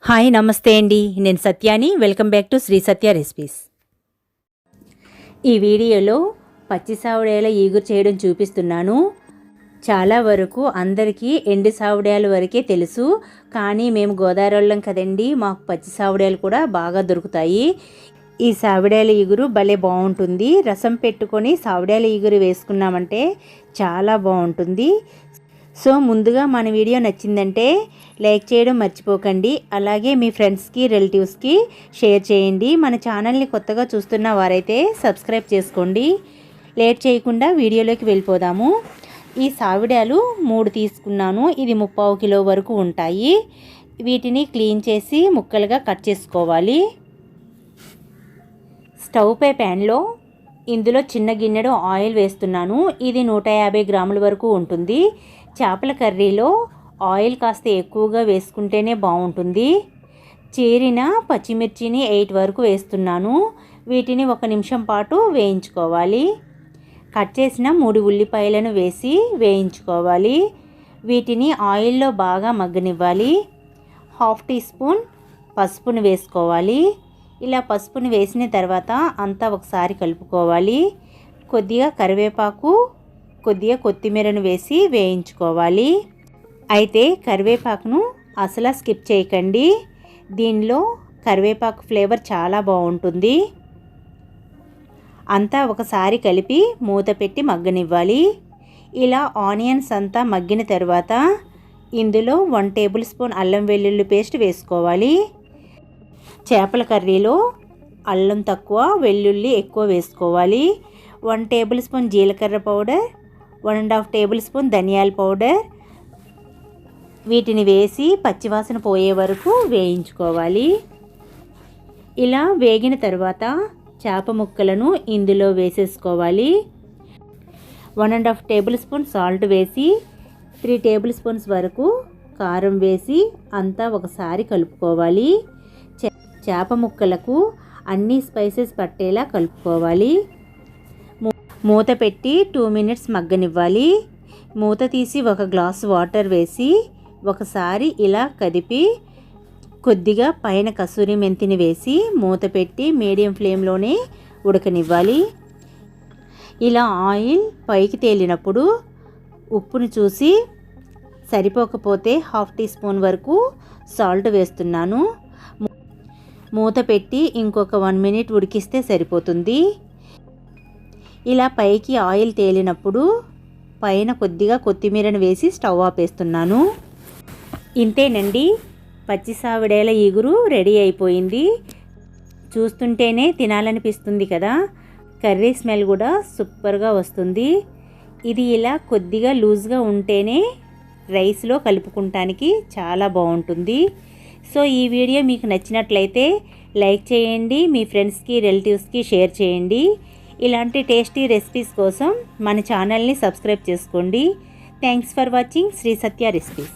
Hi namaste అండి, నేను సత్యాని. Welcome back to Sri Satya recipes. ఈ వీడియోలో పచ్చి సావిడాయల ఈగురు చేయడం చూపిస్తున్నాను. చాలా వరకు అందరికీ ఎండు సావిడాయల వరకే తెలుసు, కానీ మేము గోదావరి వాళ్ళం కదండి, మాకు పచ్చి సావిడాయలు కూడా బాగా దొరుకుతాయి. ఈ సావిడాయల ఈగురు భలే బాగుంటుంది. రసం పెట్టుకొని సావిడాయల ఈగురు వేసుకున్నామంటే చాలా బాగుంటుంది. సో ముందుగా మన వీడియో నచ్చిందంటే లైక్ చేయడం మర్చిపోకండి. అలాగే మీ ఫ్రెండ్స్కి రిలేటివ్స్కి షేర్ చేయండి. మన ఛానల్ని కొత్తగా చూస్తున్న వారైతే సబ్స్క్రైబ్ చేసుకోండి. లేట్ చేయకుండా వీడియోలోకి వెళ్ళిపోదాము. ఈ సావిడాలు 3 తీసుకున్నాను. ఇది 3/4 కిలో వరకు ఉంటాయి. వీటిని క్లీన్ చేసి ముక్కలుగా కట్ చేసుకోవాలి. స్టవ్ పై ప్యాన్లో ఇందులో చిన్న గిన్నెడు ఆయిల్ వేస్తున్నాను. ఇది 150 గ్రాముల వరకు ఉంటుంది. చేపల కర్రీలో ఆయిల్ కాస్త ఎక్కువగా వేసుకుంటేనే బాగుంటుంది. చీరిన పచ్చిమిర్చిని 8 వరకు వేస్తున్నాను. వీటిని 1 నిమిషం పాటు వేయించుకోవాలి. కట్ చేసిన 3 ఉల్లిపాయలను వేసి వేయించుకోవాలి. వీటిని ఆయిల్లో బాగా మగ్గనివ్వాలి. 1/2 టీ స్పూన్ పసుపును వేసుకోవాలి. ఇలా పసుపును వేసిన తర్వాత అంతా ఒకసారి కలుపుకోవాలి. కొద్దిగా కరివేపాకు, కొద్దిగా కొత్తిమీరను వేసి వేయించుకోవాలి. అయితే కరివేపాకును అసలు స్కిప్ చేయకండి. దీనిలో కరివేపాకు ఫ్లేవర్ చాలా బాగుంటుంది. అంతా ఒకసారి కలిపి మూత పెట్టి మగ్గనివ్వాలి. ఇలా ఆనియన్స్ అంతా మగ్గిన తర్వాత ఇందులో 1 టేబుల్ స్పూన్ అల్లం వెల్లుల్లి పేస్ట్ వేసుకోవాలి. చేపల కర్రీలో అల్లం తక్కువ, వెల్లుల్లి ఎక్కువ వేసుకోవాలి. 1 టేబుల్ స్పూన్ జీలకర్ర పౌడర్, 1.5 టేబుల్ స్పూన్ ధనియాల పౌడర్, వీటిని వేసి పచ్చివాసన పోయే వరకు వేయించుకోవాలి. ఇలా వేగిన తర్వాత చేప ముక్కలను ఇందులో వేసేసుకోవాలి. 1.5 టేబుల్ స్పూన్ సాల్ట్ వేసి 3 టేబుల్ స్పూన్స్ వరకు కారం వేసి అంతా ఒకసారి కలుపుకోవాలి. చేప ముక్కలకు అన్ని స్పైసెస్ పట్టేలా కలుపుకోవాలి. మూత పెట్టి 2 మినిట్స్ మగ్గనివ్వాలి. మూత తీసి 1 గ్లాసు వాటర్ వేసి ఒకసారి ఇలా కదిపి కొద్దిగా పైన కసూరి మెంతిని వేసి మూత పెట్టి మీడియం ఫ్లేమ్లోనే ఉడకనివ్వాలి. ఇలా ఆయిల్ పైకి తేలినప్పుడు ఉప్పును చూసి సరిపోకపోతే 1/2 టీ స్పూన్ వరకు సాల్ట్ వేస్తున్నాను. మూత పెట్టి ఇంకొక 1 మినిట్ ఉడికిస్తే సరిపోతుంది. ఇలా పైకి ఆయిల్ తేలినప్పుడు పైన కొద్దిగా కొత్తిమీరను వేసి స్టవ్ ఆపేస్తున్నాను. ఇంతేనండి, పచ్చి సావిడాయల ఈగురు రెడీ అయిపోయింది. చూస్తుంటేనే తినాలనిపిస్తుంది కదా. కర్రీ స్మెల్ కూడా సూపర్గా వస్తుంది. ఇది ఇలా కొద్దిగా లూజ్గా ఉంటేనే రైస్లో కలుపుకుంటానికి చాలా బాగుంటుంది. సో ఈ వీడియో మీకు నచ్చినట్లయితే లైక్ చేయండి. మీ ఫ్రెండ్స్కి రిలేటివ్స్కి షేర్ చేయండి. ఇలాంటి టేస్టీ రెసిపీస్ కోసం మన ఛానల్ని సబ్స్క్రైబ్ చేసుకోండి. Thanks for watching Shri Satya recipes.